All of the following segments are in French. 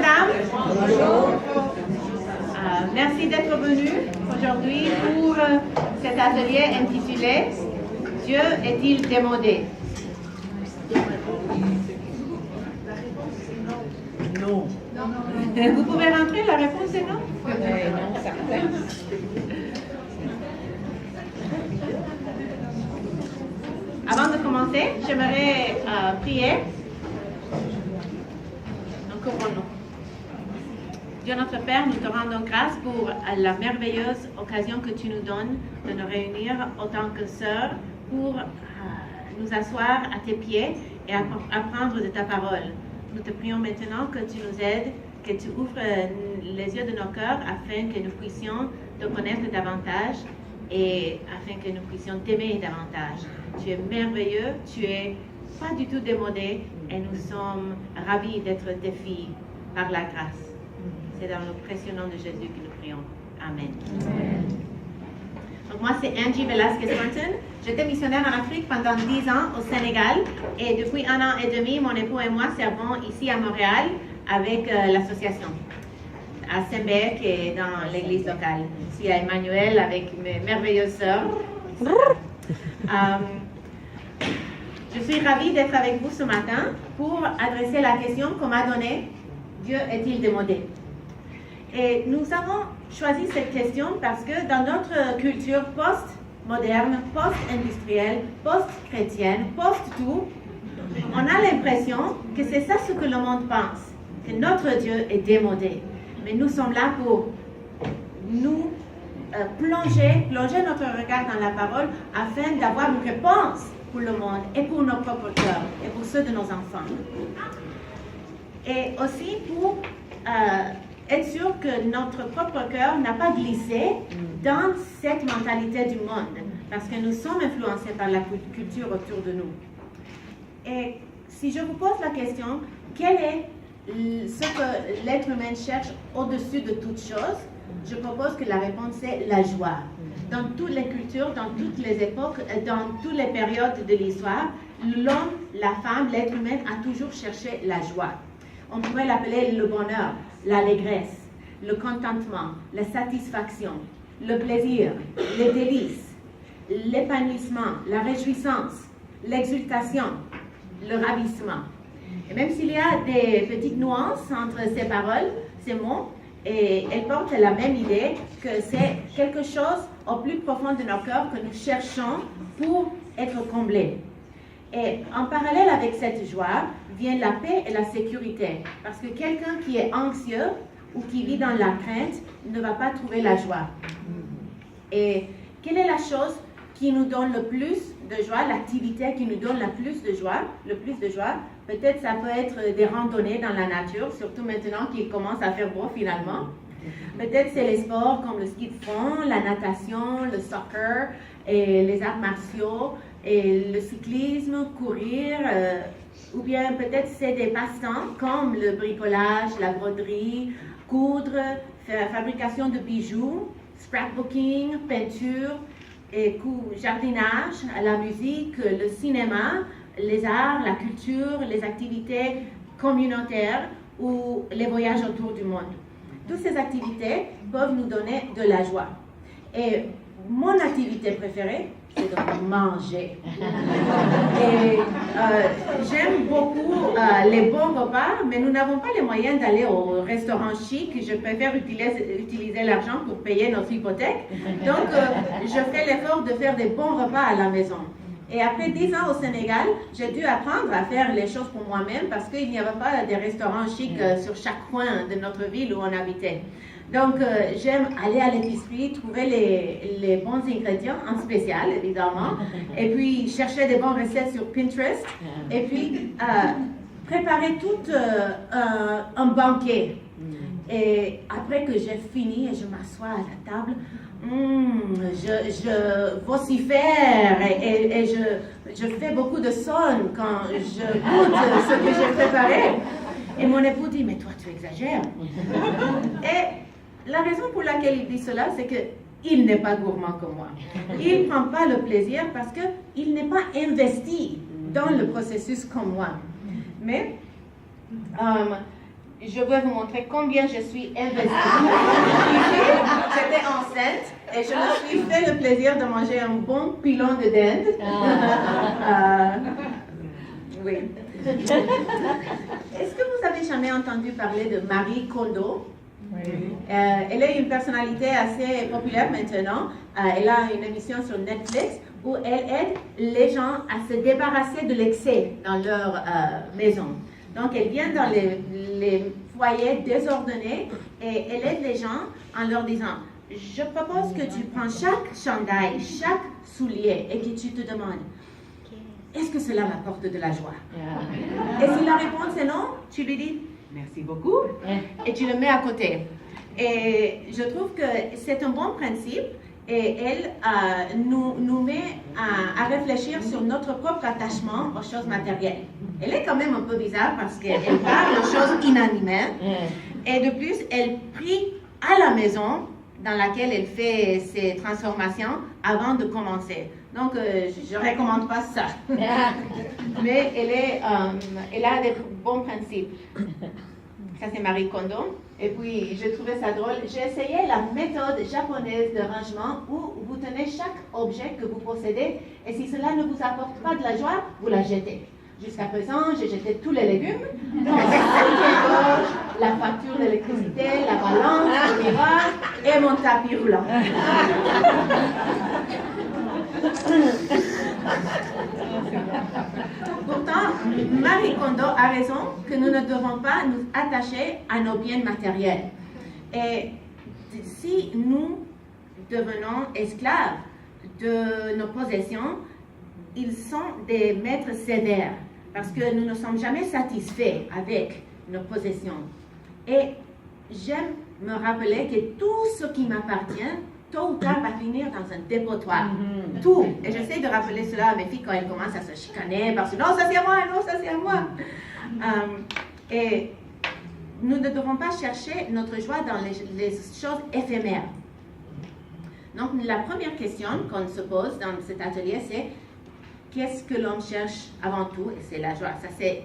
Sam. Bonjour. Merci d'être venu aujourd'hui pour cet atelier intitulé Dieu est-il démodé? Non. Vous pouvez rentrer, la réponse est non? Non, certain. Avant de commencer, j'aimerais prier. Encore pour nous. Dieu notre Père, nous te rendons grâce pour la merveilleuse occasion que tu nous donnes de nous réunir autant que sœurs pour nous asseoir à tes pieds et apprendre de ta parole. Nous te prions maintenant que tu nous aides, que tu ouvres les yeux de nos cœurs afin que nous puissions te connaître davantage et afin que nous puissions t'aimer davantage. Tu es merveilleux, tu es pas du tout démodé et nous sommes ravis d'être tes filles par la grâce. C'est dans le précieux nom de Jésus que nous prions. Amen. Donc moi, c'est Angie Velasquez-Martin. J'étais missionnaire en Afrique pendant 10 ans au Sénégal. Et depuis 1 an et demi, mon époux et moi servons ici à Montréal avec l'association à Saint-Bec et dans l'église locale. Ici à Emmanuel avec mes merveilleuses sœurs. Je suis ravie d'être avec vous ce matin pour adresser la question qu'on m'a donnée, Dieu est-il démodé? Et nous avons choisi cette question parce que dans notre culture post-moderne, post-industrielle, post-chrétienne, post-tout, on a l'impression que c'est ça ce que le monde pense, que notre Dieu est démodé. Mais nous sommes là pour nous plonger notre regard dans la parole afin d'avoir une réponse pour le monde et pour nos propres cœurs et pour ceux de nos enfants. Et aussi pour être sûr que notre propre cœur n'a pas glissé dans cette mentalité du monde, parce que nous sommes influencés par la culture autour de nous. Et si je vous pose la question, quel est ce que l'être humain cherche au-dessus de toute chose, je propose que la réponse est la joie. Dans toutes les cultures, dans toutes les époques, dans toutes les périodes de l'histoire, l'homme, la femme, l'être humain a toujours cherché la joie. On pourrait l'appeler le bonheur, l'allégresse, le contentement, la satisfaction, le plaisir, les délices, l'épanouissement, la réjouissance, l'exultation, le ravissement. Et même s'il y a des petites nuances entre ces paroles, ces mots, et elles portent la même idée que c'est quelque chose au plus profond de nos cœurs que nous cherchons pour être comblés. Et en parallèle avec cette joie vient la paix et la sécurité. Parce que quelqu'un qui est anxieux ou qui vit dans la crainte ne va pas trouver la joie. Et quelle est la chose qui nous donne le plus de joie, l'activité qui nous donne le plus de joie? Peut-être ça peut être des randonnées dans la nature, surtout maintenant qu'il commence à faire beau finalement. Peut-être c'est les sports comme le ski de fond, la natation, le soccer, et les arts martiaux, et le cyclisme, courir, ou bien peut-être c'est des passe-temps comme le bricolage, la broderie, coudre, fabrication de bijoux, scrapbooking, peinture, et jardinage, la musique, le cinéma, les arts, la culture, les activités communautaires ou les voyages autour du monde. Toutes ces activités peuvent nous donner de la joie. Et mon activité préférée, c'est de manger. Et j'aime beaucoup les bons repas, mais nous n'avons pas les moyens d'aller au restaurant chic. Je préfère utiliser l'argent pour payer notre hypothèque. Donc, je fais l'effort de faire des bons repas à la maison. Et après 10 ans au Sénégal, j'ai dû apprendre à faire les choses pour moi-même parce qu'il n'y avait pas de restaurants chics sur chaque coin de notre ville où on habitait. Donc, j'aime aller à l'épicerie, trouver les bons ingrédients, en spécial, évidemment, et puis chercher des bonnes recettes sur Pinterest, et puis préparer tout un banquet. Et après que j'ai fini et je m'assois à la table, je vocifère et je fais beaucoup de sons quand je goûte ce que j'ai préparé. Et mon époux dit, mais toi tu exagères. Et la raison pour laquelle il dit cela, c'est qu'il n'est pas gourmand comme moi. Il ne prend pas le plaisir parce qu'il n'est pas investi dans le processus comme moi. Mais je vais vous montrer combien je suis investie. J'étais enceinte et je me suis fait le plaisir de manger un bon pilon de dinde. Oui. Est-ce que vous avez jamais entendu parler de Marie Kondo? Oui. Elle est une personnalité assez populaire maintenant. Elle a une émission sur Netflix où elle aide les gens à se débarrasser de l'excès dans leur maison. Donc, elle vient dans les foyers désordonnés et elle aide les gens en leur disant, je propose que tu prends chaque chandail, chaque soulier et que tu te demandes, est-ce que cela m'apporte de la joie? Et si la réponse est non, tu lui dis, merci beaucoup, et tu le mets à côté. Et je trouve que c'est un bon principe et elle nous met à réfléchir sur notre propre attachement aux choses matérielles. Elle est quand même un peu bizarre parce qu'elle parle de choses inanimées et de plus, elle prie à la maison dans laquelle elle fait ses transformations avant de commencer. Donc, je ne recommande pas ça. Mais elle a des bons principes. Ça, c'est Marie Kondo. Et puis, je trouvais ça drôle. J'ai essayé la méthode japonaise de rangement où vous tenez chaque objet que vous possédez et si cela ne vous apporte pas de la joie, vous la jetez. Jusqu'à présent, j'ai jeté tous les légumes, la facture d'électricité, la balance, le miroir et mon tapis roulant. Pourtant, Marie Kondo a raison que nous ne devons pas nous attacher à nos biens matériels. Et si nous devenons esclaves de nos possessions, ils sont des maîtres sévères parce que nous ne sommes jamais satisfaits avec nos possessions. Et j'aime me rappeler que tout ce qui m'appartient, tôt ou tard, va finir dans un dépotoir. Tout. Et j'essaie de rappeler cela à mes filles quand elles commencent à se chicaner parce que non, ça c'est à moi, non, ça c'est à moi. Et nous ne devons pas chercher notre joie dans les choses éphémères. Donc, la première question qu'on se pose dans cet atelier, c'est qu'est-ce que l'homme cherche avant tout? Et c'est la joie. Ça, c'est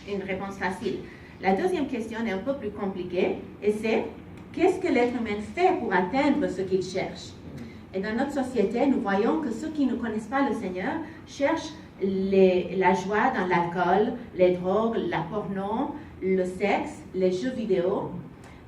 une réponse facile. La deuxième question est un peu plus compliquée et c'est qu'est-ce que l'être humain fait pour atteindre ce qu'il cherche? Et dans notre société, nous voyons que ceux qui ne connaissent pas le Seigneur cherchent la joie dans l'alcool, les drogues, la porno, le sexe, les jeux vidéo,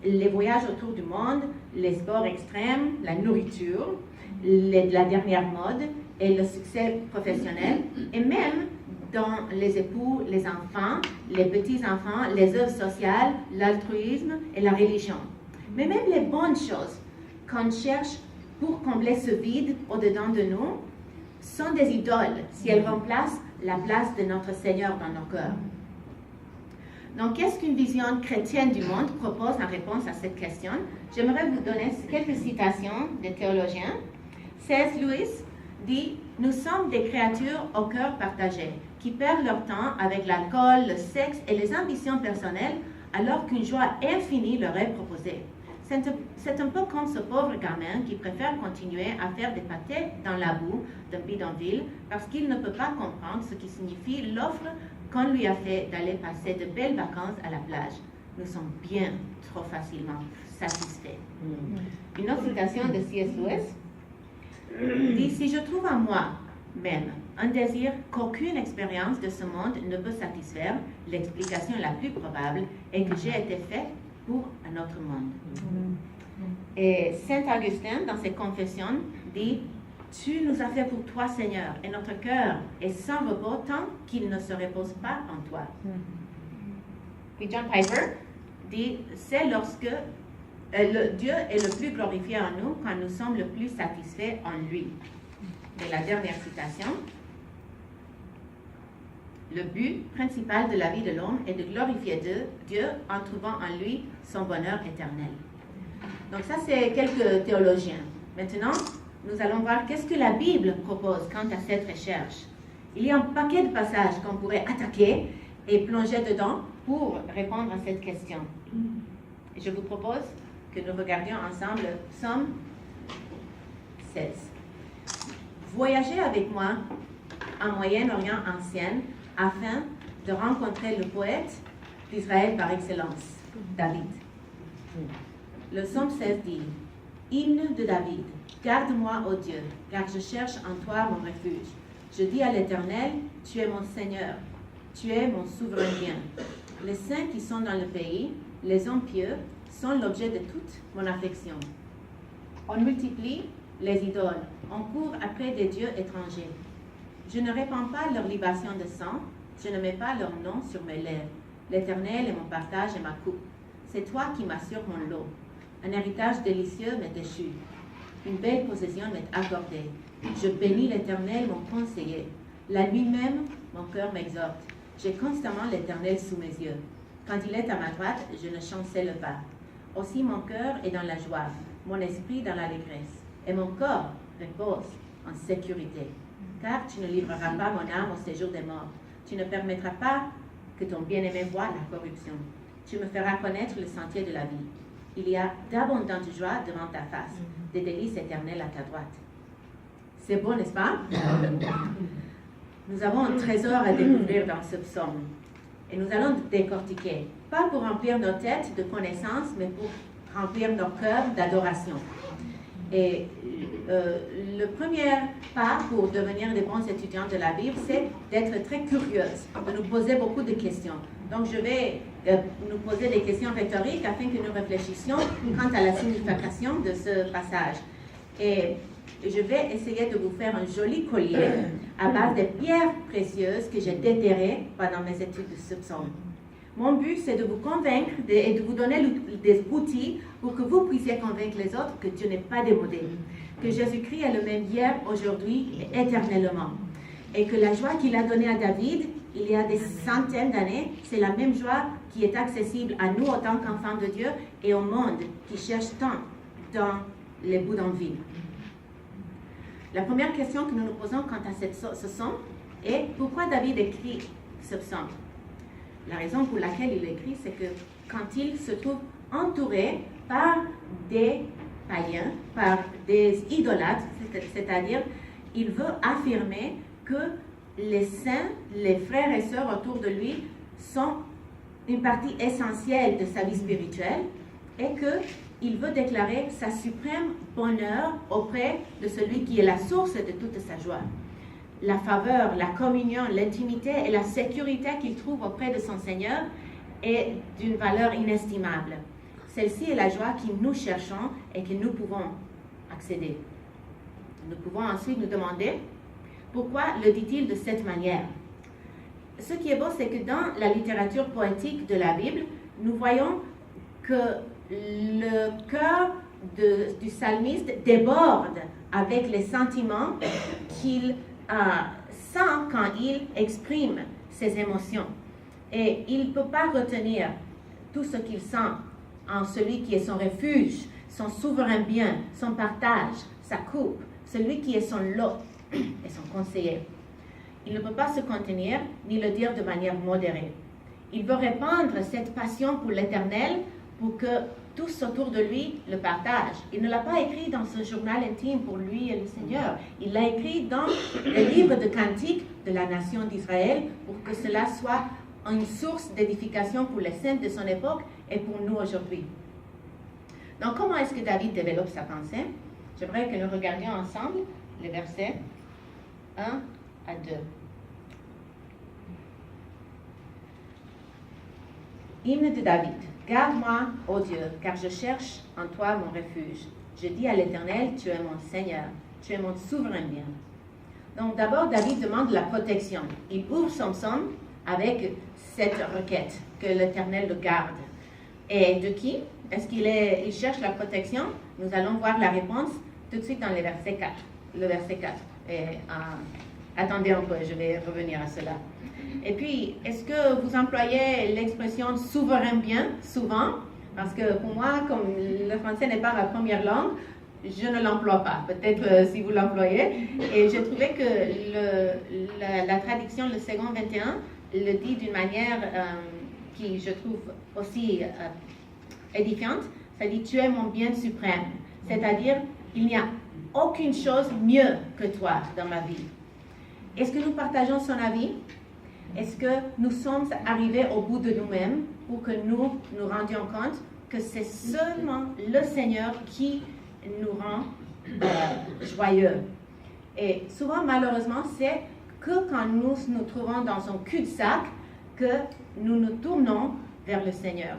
les voyages autour du monde, les sports extrêmes, la nourriture, la dernière mode et le succès professionnel, et même dans les époux, les enfants, les petits-enfants, les œuvres sociales, l'altruisme et la religion. Mais même les bonnes choses qu'on cherche pour combler ce vide au-dedans de nous sont des idoles si elles remplacent la place de notre Seigneur dans nos cœurs. Donc, qu'est-ce qu'une vision chrétienne du monde propose en réponse à cette question? J'aimerais vous donner quelques citations des théologiens. C.S. Lewis dit « Nous sommes des créatures au cœur partagé, qui perdent leur temps avec l'alcool, le sexe et les ambitions personnelles, alors qu'une joie infinie leur est proposée. C'est un peu comme ce pauvre gamin qui préfère continuer à faire des pâtés dans la boue d'un bidonville parce qu'il ne peut pas comprendre ce qui signifie l'offre qu'on lui a fait d'aller passer de belles vacances à la plage. Nous sommes bien trop facilement satisfaits. » Une autre citation de C.S. Lewis dit « Si je trouve en moi-même un désir qu'aucune expérience de ce monde ne peut satisfaire, l'explication la plus probable est que j'ai été fait pour un autre monde. » Et Saint Augustin, dans ses confessions, dit « Tu nous as fait pour toi, Seigneur, et notre cœur est sans repos tant qu'il ne se repose pas en toi. » Puis John Piper dit « C'est lorsque Dieu est le plus glorifié en nous quand nous sommes le plus satisfaits en lui. » Et la dernière citation. Le but principal de la vie de l'homme est de glorifier Dieu en trouvant en lui son bonheur éternel. Donc ça, c'est quelques théologiens. Maintenant, nous allons voir qu'est-ce que la Bible propose quant à cette recherche. Il y a un paquet de passages qu'on pourrait attaquer et plonger dedans pour répondre à cette question. Et je vous propose que nous regardions ensemble Psaume 16. Voyagez avec moi en Moyen-Orient ancien afin de rencontrer le poète d'Israël par excellence. David. Le psaume 16 dit, hymne de David, garde-moi, ô Dieu, car je cherche en toi mon refuge. Je dis à l'Éternel, tu es mon Seigneur, tu es mon souverain bien. Les saints qui sont dans le pays, les hommes pieux, sont l'objet de toute mon affection. On multiplie les idoles, on court après des dieux étrangers. Je ne répands pas leur libation de sang, je ne mets pas leur nom sur mes lèvres. L'Éternel est mon partage et ma coupe. C'est toi qui m'assures mon lot. Un héritage délicieux m'est déchu. Une belle possession m'est accordée. Je bénis l'Éternel, mon conseiller. La nuit même, mon cœur m'exhorte. J'ai constamment l'Éternel sous mes yeux. Quand il est à ma droite, je ne chancelle pas. Aussi mon cœur est dans la joie, mon esprit dans l'allégresse, et mon corps repose en sécurité. Car tu ne livreras pas mon âme au séjour des morts. Tu ne permettras pas que ton bien-aimé voie la corruption. Tu me feras connaître le sentier de la vie. Il y a d'abondantes joies devant ta face, des délices éternelles à ta droite. C'est beau, n'est-ce pas? Nous avons un trésor à découvrir dans ce psaume. Et nous allons décortiquer, pas pour remplir nos têtes de connaissances, mais pour remplir nos cœurs d'adoration. Et le premier pas pour devenir des bons étudiants de la Bible, c'est d'être très curieuse, de nous poser beaucoup de questions. Donc, je vais nous poser des questions rhétoriques afin que nous réfléchissions quant à la signification de ce passage. Et je vais essayer de vous faire un joli collier à base des pierres précieuses que j'ai déterrées pendant mes études de ce psaume. Mon but, c'est de vous convaincre et de vous donner des outils pour que vous puissiez convaincre les autres que Dieu n'est pas démodé, que Jésus-Christ est le même hier, aujourd'hui et éternellement. Et que la joie qu'il a donnée à David, il y a des centaines d'années, c'est la même joie qui est accessible à nous en tant qu'enfants de Dieu et au monde qui cherche tant dans les bouts d'envie. La première question que nous nous posons quant à ce psaume est pourquoi David écrit ce psaume? La raison pour laquelle il écrit, c'est que quand il se trouve entouré par des païens, par des idolâtres, c'est-à-dire il veut affirmer que les saints, les frères et sœurs autour de lui sont une partie essentielle de sa vie spirituelle et qu'il veut déclarer sa suprême bonheur auprès de celui qui est la source de toute sa joie. La faveur, la communion, l'intimité et la sécurité qu'il trouve auprès de son Seigneur est d'une valeur inestimable. Celle-ci est la joie que nous cherchons et que nous pouvons accéder. Nous pouvons ensuite nous demander pourquoi le dit-il de cette manière. Ce qui est beau, c'est que dans la littérature poétique de la Bible, nous voyons que le cœur du psalmiste déborde avec les sentiments qu'il sent quand il exprime ses émotions. Et il ne peut pas retenir tout ce qu'il sent en celui qui est son refuge, son souverain bien, son partage, sa coupe, celui qui est son lot et son conseiller. Il ne peut pas se contenir ni le dire de manière modérée. Il veut répandre cette passion pour l'Éternel pour que tous autour de lui le partagent. Il ne l'a pas écrit dans ce journal intime pour lui et le Seigneur. Il l'a écrit dans le livre de cantiques de la nation d'Israël pour que cela soit une source d'édification pour les saints de son époque et pour nous aujourd'hui. Donc, comment est-ce que David développe sa pensée? J'aimerais que nous regardions ensemble les versets 1 à 2. Hymne de David. Garde-moi, ô Dieu, car je cherche en toi mon refuge. Je dis à l'Éternel, tu es mon Seigneur, tu es mon souverain bien. Donc d'abord, David demande la protection. Il ouvre son psaume avec cette requête, que l'Éternel le garde. Et de qui est-ce qu'il cherche la protection? Nous allons voir la réponse tout de suite dans le verset 4. Le verset 4. Et, attendez un peu, je vais revenir à cela. Et puis, est-ce que vous employez l'expression souverain bien souvent? Parce que pour moi, comme le français n'est pas ma première langue, je ne l'emploie pas. Peut-être si vous l'employez. Et j'ai trouvé que la traduction, le second 21, le dit d'une manière qui, je trouve, aussi édifiante. Ça dit, tu es mon bien suprême. C'est-à-dire, il n'y a aucune chose mieux que toi dans ma vie. Est-ce que nous partageons son avis? Est-ce que nous sommes arrivés au bout de nous-mêmes pour que nous nous rendions compte que c'est seulement le Seigneur qui nous rend joyeux? Et souvent, malheureusement, c'est que quand nous nous trouvons dans un cul-de-sac que nous nous tournons vers le Seigneur.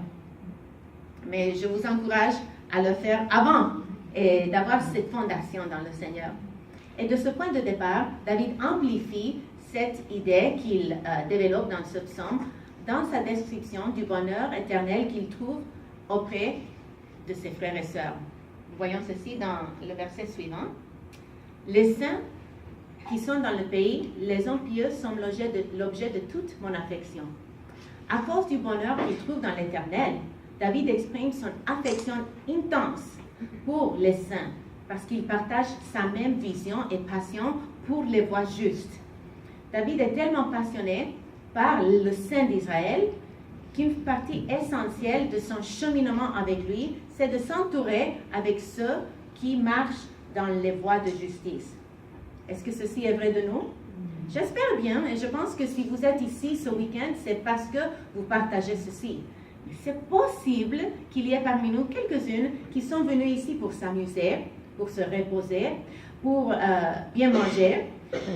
Mais je vous encourage à le faire avant et d'avoir cette fondation dans le Seigneur. Et de ce point de départ, David amplifie cette idée qu'il développe dans ce psaume dans sa description du bonheur éternel qu'il trouve auprès de ses frères et sœurs. Voyons ceci dans le verset suivant. Les saints qui sont dans le pays, les hommes pieux sont l'objet de toute mon affection. À cause du bonheur qu'il trouve dans l'Éternel, David exprime son affection intense pour les saints parce qu'il partage sa même vision et passion pour les voies justes. David est tellement passionné par le Saint d'Israël qu'une partie essentielle de son cheminement avec lui, c'est de s'entourer avec ceux qui marchent dans les voies de justice. Est-ce que ceci est vrai de nous? J'espère bien, et je pense que si vous êtes ici ce week-end, c'est parce que vous partagez ceci. C'est possible qu'il y ait parmi nous quelques-unes qui sont venues ici pour s'amuser, pour se reposer, pour bien manger,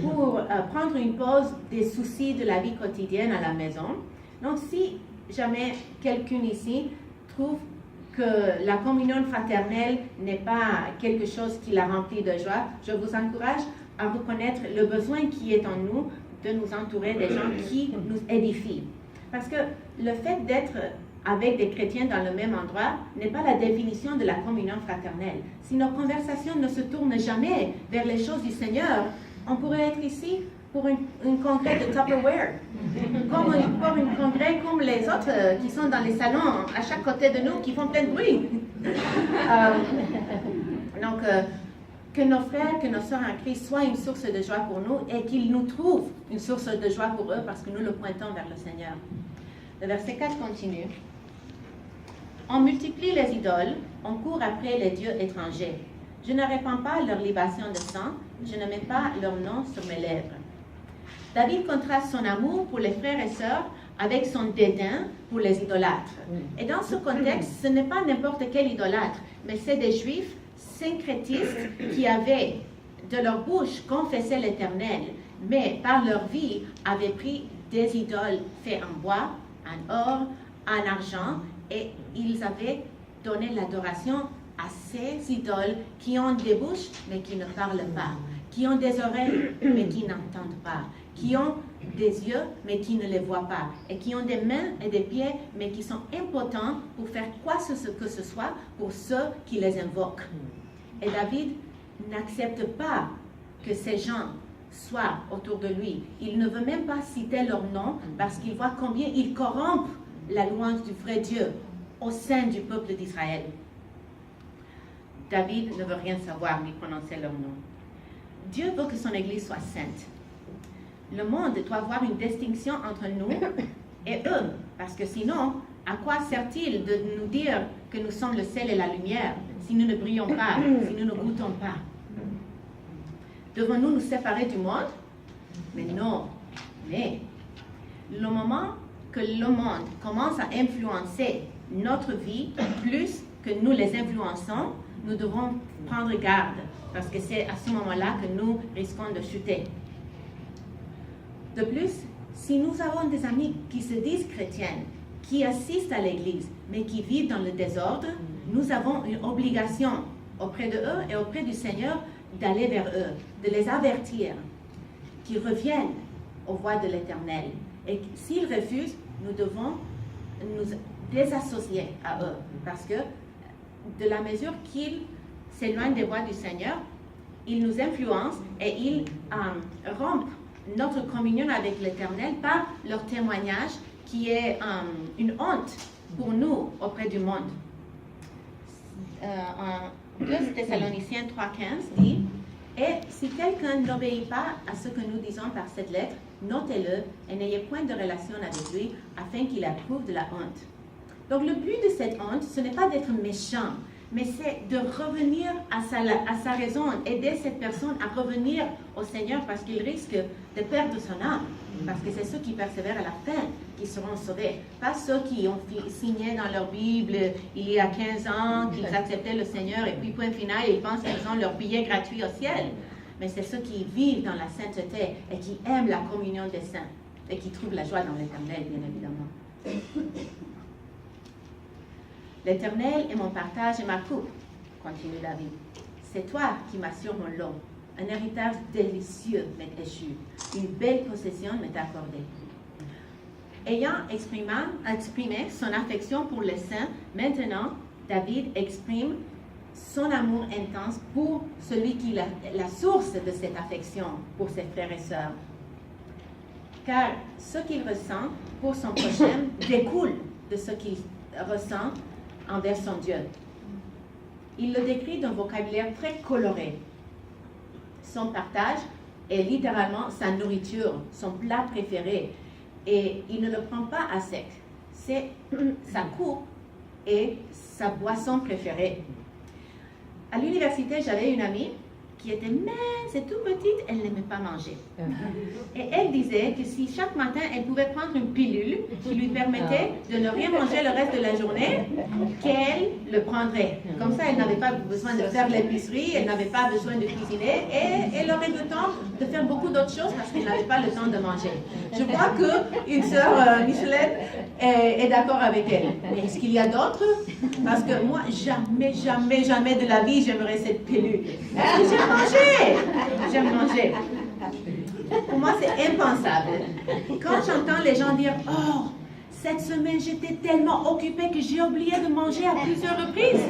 pour prendre une pause des soucis de la vie quotidienne à la maison. Donc, si jamais quelqu'un ici trouve que la communion fraternelle n'est pas quelque chose qui la remplit de joie, je vous encourage à reconnaître le besoin qui est en nous de nous entourer des gens qui nous édifient. Parce que le fait d'être avec des chrétiens dans le même endroit n'est pas la définition de la communion fraternelle. Si nos conversations ne se tournent jamais vers les choses du Seigneur, on pourrait être ici pour une congrès de Tupperware, pour une congrès comme les autres qui sont dans les salons à chaque côté de nous, qui font plein de bruit. Donc, que nos frères, que nos sœurs en Christ soient une source de joie pour nous et qu'ils nous trouvent une source de joie pour eux parce que nous le pointons vers le Seigneur. Le verset 4 continue. On multiplie les idoles, on court après les dieux étrangers. Je ne répands pas leur libation de sang, je ne mets pas leur nom sur mes lèvres. David contraste son amour pour les frères et sœurs avec son dédain pour les idolâtres. Et dans ce contexte, ce n'est pas n'importe quel idolâtre, mais c'est des juifs syncrétistes qui avaient de leur bouche confessé l'Éternel, mais par leur vie avaient pris des idoles faites en bois, en or, en argent, et ils avaient donné l'adoration à ces idoles qui ont des bouches mais qui ne parlent pas, qui ont des oreilles mais qui n'entendent pas, qui ont des yeux mais qui ne les voient pas, et qui ont des mains et des pieds mais qui sont impotents pour faire quoi que ce soit pour ceux qui les invoquent. Et David n'accepte pas que ces gens soient autour de lui. Il ne veut même pas citer leur nom parce qu'il voit combien ils corrompent la louange du vrai Dieu au sein du peuple d'Israël. David ne veut rien savoir ni prononcer leur nom. Dieu veut que son Église soit sainte. Le monde doit avoir une distinction entre nous et eux, parce que sinon, à quoi sert-il de nous dire que nous sommes le sel et la lumière si nous ne brillons pas, si nous ne goûtons pas? Devons-nous nous séparer du monde? Mais non. Mais le moment que le monde commence à influencer notre vie plus que nous les influençons, nous devons prendre garde, parce que c'est à ce moment-là que nous risquons de chuter. De plus, si nous avons des amis qui se disent chrétiennes, qui assistent à l'Église, mais qui vivent dans le désordre, nous avons une obligation auprès de eux et auprès du Seigneur d'aller vers eux, de les avertir qu'ils reviennent aux voies de l'Éternel. Et s'ils refusent, nous devons nous désassocier à eux, parce que de la mesure qu'ils s'éloignent des voies du Seigneur, ils nous influencent et ils rompent notre communion avec l'Éternel par leur témoignage qui est une honte pour nous auprès du monde. En 2 Thessaloniciens 3,15 dit « Et si quelqu'un n'obéit pas à ce que nous disons par cette lettre, notez-le et n'ayez point de relation avec lui afin qu'il approuve de la honte. » Donc le but de cette honte, ce n'est pas d'être méchant, mais c'est de revenir à sa raison, aider cette personne à revenir au Seigneur parce qu'il risque de perdre son âme. Parce que c'est ceux qui persévèrent à la fin qui seront sauvés. Pas ceux qui ont signé dans leur Bible il y a 15 ans qu'ils acceptaient le Seigneur et puis point final, ils pensent qu'ils ont leur billet gratuit au ciel. Mais c'est ceux qui vivent dans la sainteté et qui aiment la communion des saints et qui trouvent la joie dans l'Éternel, bien évidemment. L'Éternel est mon partage et ma coupe, continue David. C'est toi qui m'assures mon lot. Un héritage délicieux m'est échu. Une belle possession m'est accordée. Ayant exprimé son affection pour les saints, maintenant, David exprime son amour intense pour celui qui est la source de cette affection pour ses frères et sœurs. Car ce qu'il ressent pour son prochain découle de ce qu'il ressent envers son Dieu. Il le décrit d'un vocabulaire très coloré. Son partage est littéralement sa nourriture, son plat préféré. Et il ne le prend pas à sec. C'est sa coupe et sa boisson préférée. À l'université, j'avais une amie qui était mince et toute petite, elle n'aimait pas manger. Et elle disait que si chaque matin, elle pouvait prendre une pilule qui lui permettait de ne rien manger le reste de la journée, qu'elle le prendrait. Comme ça, elle n'avait pas besoin de faire l'épicerie, elle n'avait pas besoin de cuisiner et elle aurait le temps de faire beaucoup d'autres choses parce qu'elle n'avait pas le temps de manger. Je crois qu'une sœur, Micheline, est d'accord avec elle. Mais est-ce qu'il y a d'autres? Parce que moi, jamais, jamais, jamais de la vie, j'aimerais cette pilule. J'aime manger. Pour moi, c'est impensable. Quand j'entends les gens dire « Oh, cette semaine, j'étais tellement occupée que j'ai oublié de manger à plusieurs reprises. »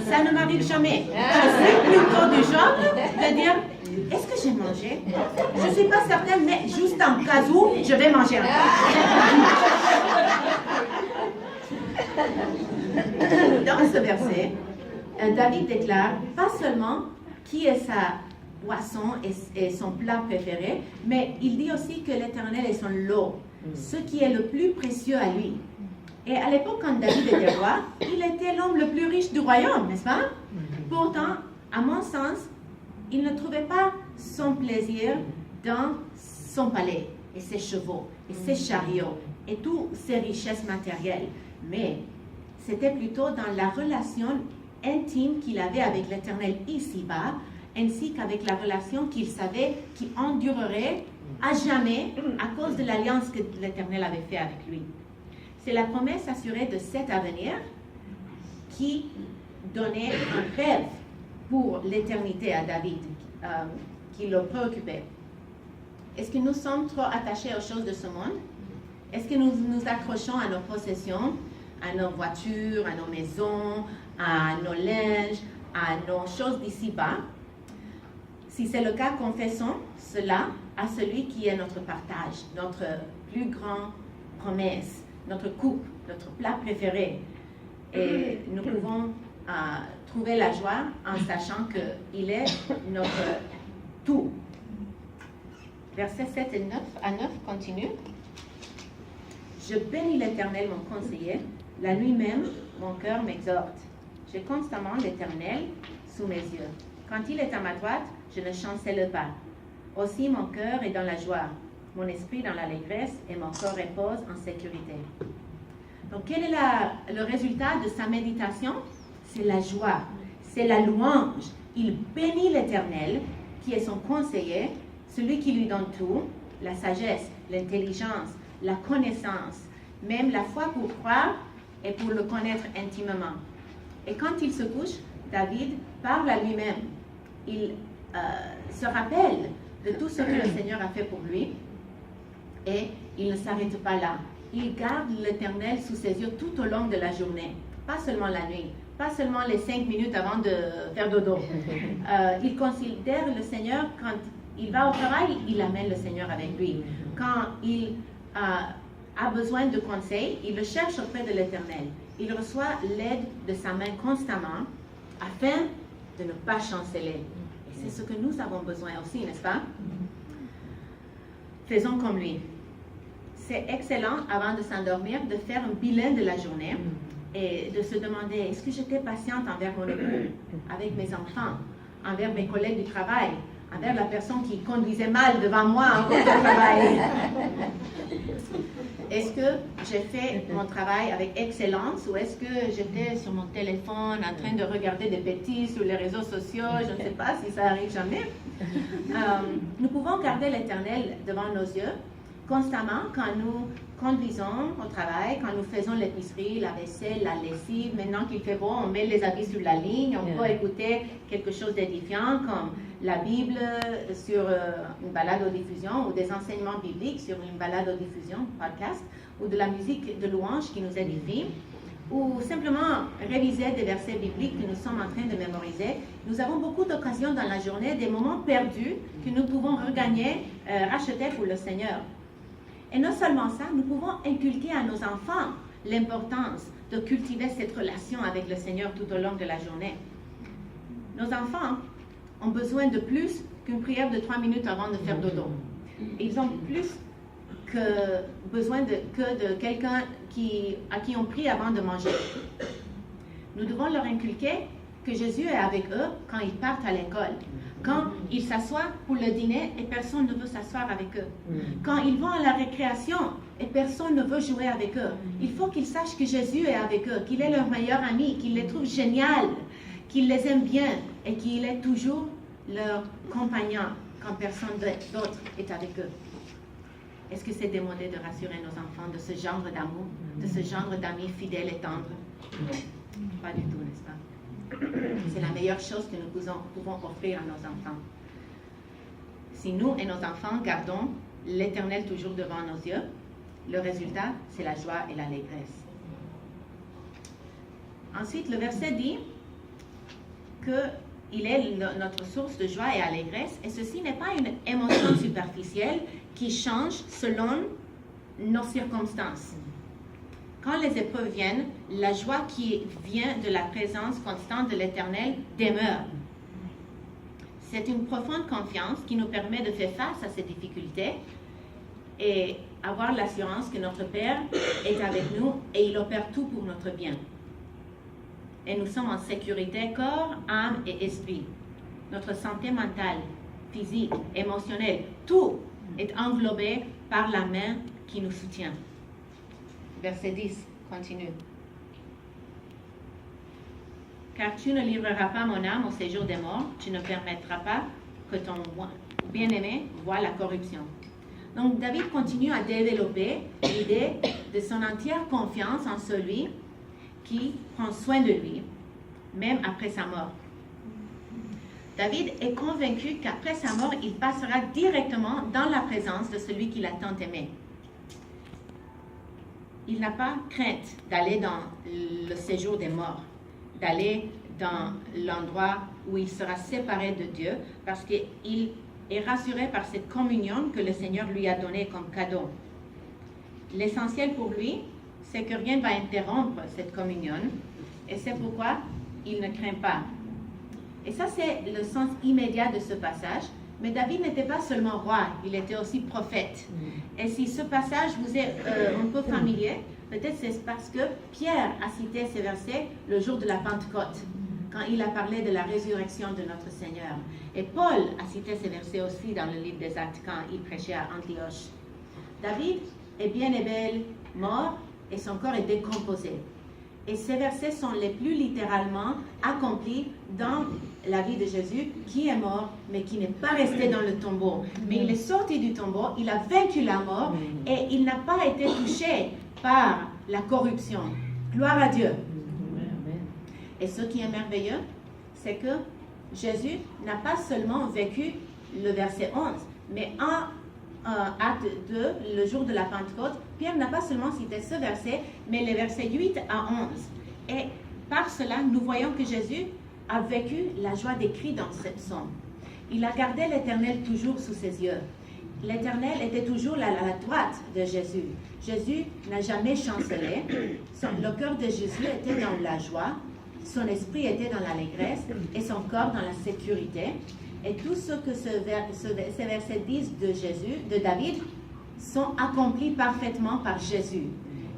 Ça ne m'arrive jamais. Je suis plutôt du genre de dire « Est-ce que j'ai mangé? Je ne suis pas certaine, mais juste en cas où, je vais manger un peu. » Dans ce verset, David déclare pas seulement qui est sa boisson et son plat préféré, mais il dit aussi que l'Éternel est son lot, ce qui est le plus précieux à lui. Et à l'époque, quand David était roi, il était l'homme le plus riche du royaume, n'est-ce pas? Pourtant, à mon sens, il ne trouvait pas son plaisir dans son palais et ses chevaux et ses chariots et toutes ses richesses matérielles, mais c'était plutôt dans la relation intime qu'il avait avec l'Éternel ici-bas, ainsi qu'avec la relation qu'il savait qu'il endurerait à jamais à cause de l'alliance que l'Éternel avait fait avec lui. C'est la promesse assurée de cet avenir qui donnait un rêve pour l'éternité à David, qui le préoccupait. Est-ce que nous sommes trop attachés aux choses de ce monde? Est-ce que nous nous accrochons à nos possessions, à nos voitures, à nos maisons, à nos linges, à nos choses d'ici-bas? Si c'est le cas, confessons cela à celui qui est notre partage, notre plus grande promesse, notre coupe, notre plat préféré. Et nous pouvons trouver la joie en sachant qu'il est notre tout. Versets 7 et 9 à 9 continue. Je bénis l'Éternel, mon conseiller. La nuit même, mon cœur m'exhorte. J'ai constamment l'Éternel sous mes yeux. Quand il est à ma droite, je ne chancelle pas. Aussi mon cœur est dans la joie, mon esprit dans l'allégresse et mon corps repose en sécurité. Donc quel est le résultat de sa méditation? C'est la joie, c'est la louange. Il bénit l'Éternel qui est son conseiller, celui qui lui donne tout, la sagesse, l'intelligence, la connaissance, même la foi pour croire et pour le connaître intimement. Et quand il se couche, David parle à lui-même. Il se rappelle de tout ce que le Seigneur a fait pour lui et il ne s'arrête pas là. Il garde l'Éternel sous ses yeux tout au long de la journée, pas seulement la nuit, pas seulement les 5 minutes avant de faire dodo. Il considère le Seigneur quand il va au travail, il amène le Seigneur avec lui. Quand il a besoin de conseils, il le cherche auprès de l'Éternel. Il reçoit l'aide de sa main constamment afin de ne pas chanceler. Et c'est ce que nous avons besoin aussi, n'est-ce pas? Faisons comme lui. C'est excellent avant de s'endormir de faire un bilan de la journée et de se demander, est-ce que j'étais patiente envers mon époux, avec mes enfants, envers mes collègues du travail, envers la personne qui conduisait mal devant moi en cours de travail? Est-ce que j'ai fait mon travail avec excellence ou est-ce que j'étais sur mon téléphone en train de regarder des bêtises sur les réseaux sociaux? Je ne sais pas si ça arrive jamais. Nous pouvons garder l'Éternel devant nos yeux constamment quand nous conduisons au travail, quand nous faisons l'épicerie, la vaisselle, la lessive. Maintenant qu'il fait beau, on met les habits sur la ligne, on peut écouter quelque chose d'édifiant comme la Bible sur une balade aux diffusions ou des enseignements bibliques sur une balade aux diffusions, podcast, ou de la musique de louange qui nous édifie, ou simplement réviser des versets bibliques que nous sommes en train de mémoriser. Nous avons beaucoup d'occasions dans la journée, des moments perdus que nous pouvons regagner, racheter pour le Seigneur. Et non seulement ça, nous pouvons inculquer à nos enfants l'importance de cultiver cette relation avec le Seigneur tout au long de la journée. Nos enfants ont besoin de plus qu'une prière de 3 minutes avant de faire dodo. Ils ont plus besoin de quelqu'un à qui on prie avant de manger. Nous devons leur inculquer que Jésus est avec eux quand ils partent à l'école, quand ils s'assoient pour le dîner et personne ne veut s'asseoir avec eux, quand ils vont à la récréation et personne ne veut jouer avec eux. Il faut qu'ils sachent que Jésus est avec eux, qu'il est leur meilleur ami, qu'il les trouve géniaux, qu'il les aime bien et qu'il est toujours leur compagnon quand personne d'autre est avec eux. Est-ce que c'est démodé de rassurer nos enfants de ce genre d'amour, de ce genre d'amis fidèles et tendres? Pas du tout, n'est-ce pas? C'est la meilleure chose que nous pouvons offrir à nos enfants. Si nous et nos enfants gardons l'Éternel toujours devant nos yeux, le résultat, c'est la joie et l'allégresse. Ensuite, le verset dit qu'il est notre source de joie et allégresse, et ceci n'est pas une émotion superficielle qui change selon nos circonstances. Quand les épreuves viennent, la joie qui vient de la présence constante de l'Éternel demeure. C'est une profonde confiance qui nous permet de faire face à ces difficultés et avoir l'assurance que notre Père est avec nous et il opère tout pour notre bien. Et nous sommes en sécurité corps, âme et esprit. Notre santé mentale, physique, émotionnelle, tout est englobé par la main qui nous soutient. Verset 10, continue. Car tu ne livreras pas mon âme au séjour des morts, tu ne permettras pas que ton bien-aimé voie la corruption. Donc David continue à développer l'idée de son entière confiance en celui qui prend soin de lui, même après sa mort. David est convaincu qu'après sa mort, il passera directement dans la présence de celui qu'il a tant aimé. Il n'a pas crainte d'aller dans le séjour des morts, d'aller dans l'endroit où il sera séparé de Dieu, parce qu'il est rassuré par cette communion que le Seigneur lui a donnée comme cadeau. L'essentiel pour lui, c'est que rien ne va interrompre cette communion, et c'est pourquoi il ne craint pas. Et ça, c'est le sens immédiat de ce passage. Mais David n'était pas seulement roi, il était aussi prophète. Et si ce passage vous est un peu familier, peut-être c'est parce que Pierre a cité ces versets le jour de la Pentecôte, quand il a parlé de la résurrection de notre Seigneur. Et Paul a cité ces versets aussi dans le livre des Actes, quand il prêchait à Antioche. David est bien et belle mort, et son corps est décomposé. Et ces versets sont les plus littéralement accomplis dans la vie de Jésus, qui est mort, mais qui n'est pas resté dans le tombeau. Mais il est sorti du tombeau, il a vaincu la mort, et il n'a pas été touché par la corruption. Gloire à Dieu. Et ce qui est merveilleux, c'est que Jésus n'a pas seulement vécu le verset 11, mais en acte 2, le jour de la Pentecôte, Pierre n'a pas seulement cité ce verset, mais les versets 8 à 11. Et par cela, nous voyons que Jésus a vécu la joie décrite dans cette psaume. Il a gardé l'Éternel toujours sous ses yeux. L'Éternel était toujours à la droite de Jésus. Jésus n'a jamais chancelé. Le cœur de Jésus était dans la joie, son esprit était dans l'allégresse et son corps dans la sécurité. Et tout ce que ces versets disent de Jésus, de David, sont accomplis parfaitement par Jésus.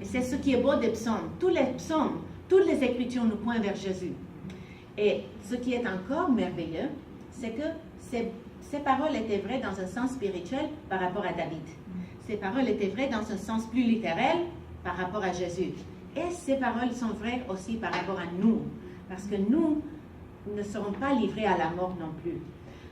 Et c'est ce qui est beau des psaumes. Tous les psaumes Toutes les Écritures nous pointent vers Jésus. Et ce qui est encore merveilleux, c'est que ces paroles étaient vraies dans un sens spirituel par rapport à David. Ces paroles étaient vraies dans un sens plus littéral par rapport à Jésus. Et ces paroles sont vraies aussi par rapport à nous. Parce que nous ne serons pas livrés à la mort non plus.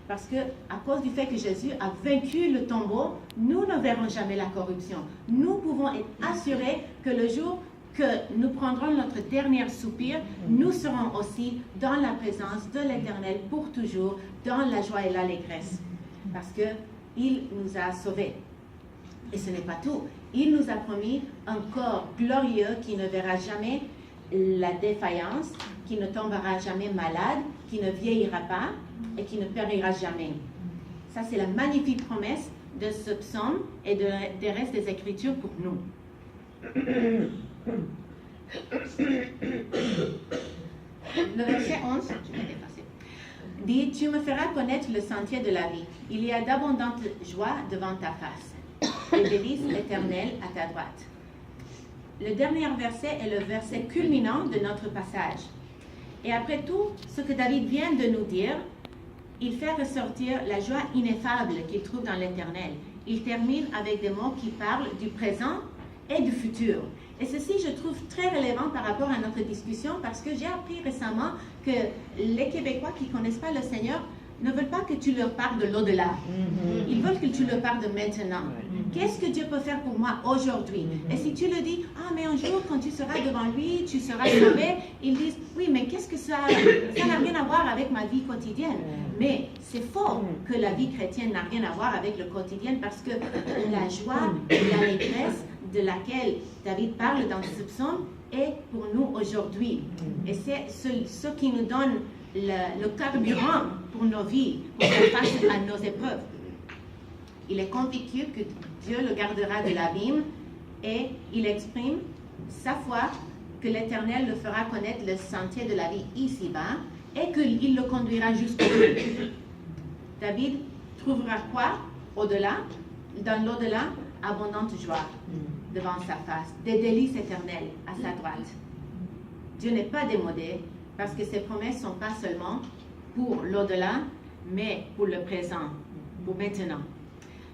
Parce que à cause du fait que Jésus a vaincu le tombeau, nous ne verrons jamais la corruption. Nous pouvons être assurés que le jour que nous prendrons notre dernier soupir, nous serons aussi dans la présence de l'Éternel pour toujours, dans la joie et l'allégresse. Parce qu'il nous a sauvés. Et ce n'est pas tout. Il nous a promis un corps glorieux qui ne verra jamais la défaillance, qui ne tombera jamais malade, qui ne vieillira pas et qui ne périra jamais. Ça, c'est la magnifique promesse de ce psaume et des restes des Écritures pour nous. Le verset 11, je vais dépasser, dit « Tu me feras connaître le sentier de la vie. Il y a d'abondantes joies devant ta face, et délices éternelles à ta droite. » Le dernier verset est le verset culminant de notre passage. Et après tout ce que David vient de nous dire, il fait ressortir la joie ineffable qu'il trouve dans l'Éternel. Il termine avec des mots qui parlent du présent et du futur. Et ceci, je trouve très relevant par rapport à notre discussion parce que j'ai appris récemment que les Québécois qui ne connaissent pas le Seigneur ne veulent pas que tu leur parles de l'au-delà. Ils veulent que tu leur parles de maintenant. Qu'est-ce que Dieu peut faire pour moi aujourd'hui? Et si tu le dis, ah, mais un jour, quand tu seras devant lui, tu seras sauvé, ils disent, oui, mais qu'est-ce que ça n'a rien à voir avec ma vie quotidienne. Mais c'est faux que la vie chrétienne n'a rien à voir avec le quotidien parce que la joie et l'allégresse de laquelle David parle dans ce psaume est pour nous aujourd'hui. Et c'est ce qui nous donne le carburant pour nos vies, pour faire face à nos épreuves. Il est convaincu que Dieu le gardera de l'abîme et il exprime sa foi que l'Éternel le fera connaître le sentier de la vie ici-bas et qu'il le conduira jusqu'au bout. David trouvera quoi au-delà? Dans l'au-delà, abondante joie devant sa face, des délices éternelles à sa droite. Dieu n'est pas démodé parce que ses promesses ne sont pas seulement pour l'au-delà, mais pour le présent, pour maintenant.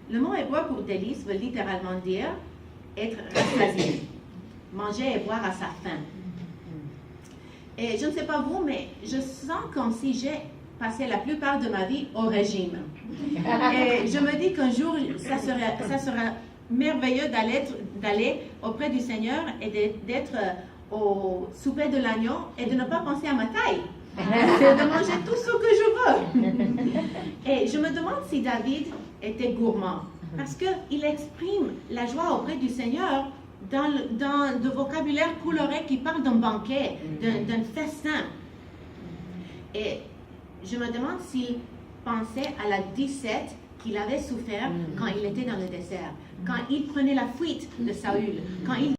Le mot hébreu pour délice veut littéralement dire être rassasié, manger et boire à sa faim. Et je ne sais pas vous, mais je sens comme si j'ai passé la plupart de ma vie au régime. Et je me dis qu'un jour, ça sera merveilleux d'aller auprès du Seigneur et d'être au souper de l'agneau et de ne pas penser à ma taille. C'est de manger tout ce que je veux. Et je me demande si David était gourmand. Parce qu'il exprime la joie auprès du Seigneur dans le vocabulaire coloré qui parle d'un banquet, d'un festin. Et je me demande s'il pensait à la disette qu'il avait souffert quand il était dans le désert, quand il prenait la fuite de Saül, quand il